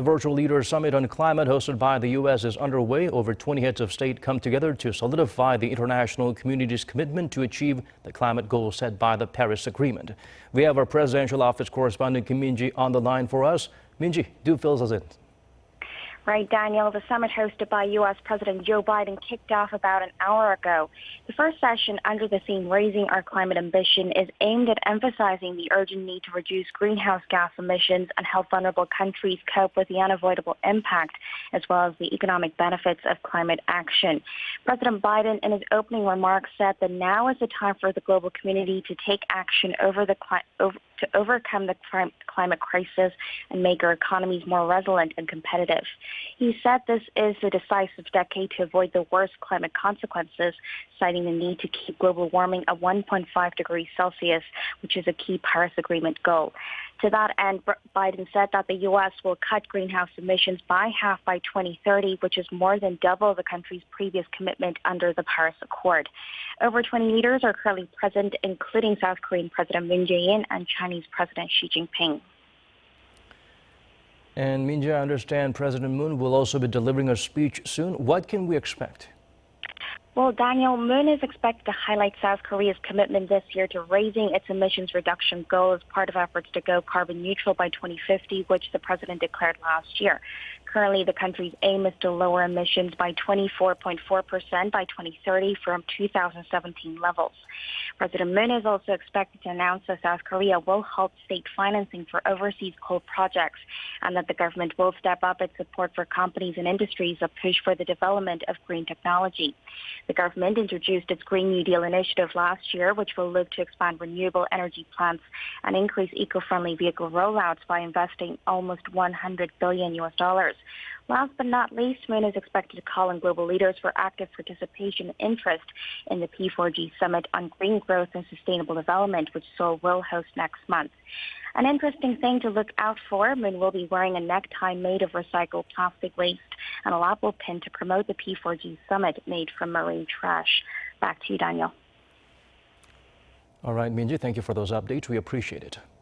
The virtual leaders summit on climate hosted by the U.S. is underway. Over 20 heads of state come together to solidify the international community's commitment to achieve the climate goals set by the Paris Agreement. We have our presidential office correspondent Kim Min-ji on the line for us. Min-ji, do fill us in. Right, Daniel. The summit hosted by U.S. President Joe Biden kicked off about an hour ago. The first session under the theme Raising Our Climate Ambition is aimed at emphasizing the urgent need to reduce greenhouse gas emissions and help vulnerable countries cope with the unavoidable impact, as well as the economic benefits of climate action. President Biden, in his opening remarks, said that now is the time for the global community to take action to overcome the climate crisis and make our economies more resilient and competitive. He said this is a decisive decade to avoid the worst climate consequences, citing the need to keep global warming at 1.5 degrees Celsius, which is a key Paris Agreement goal. To that end, Biden said that the U.S. will cut greenhouse emissions by half by 2030, which is more than double the country's previous commitment under the Paris Accord. Over 20 leaders are currently present, including South Korean President Moon Jae-in and Chinese President Xi Jinping. And Min-ji, I understand President Moon will also be delivering a speech soon. What can we expect? Well, Daniel, Moon is expected to highlight South Korea's commitment this year to raising its emissions reduction goal as part of efforts to go carbon neutral by 2050, which the president declared last year. Currently, the country's aim is to lower emissions by 24.4% by 2030 from 2017 levels. President Moon is also expected to announce that South Korea will halt state financing for overseas coal projects and that the government will step up its support for companies and industries that push for the development of green technology. The government introduced its Green New Deal initiative last year, which will look to expand renewable energy plants and increase eco-friendly vehicle rollouts by investing almost $100 billion. Last but not least, Moon is expected to call on global leaders for active participation and interest in the P4G Summit on Green Growth and Sustainable Development, which Seoul will host next month. An interesting thing to look out for, Moon will be wearing a necktie made of recycled plastic waste and a lapel pin to promote the P4G Summit made from marine trash. Back to you, Daniel. All right, Min-ji, thank you for those updates. We appreciate it.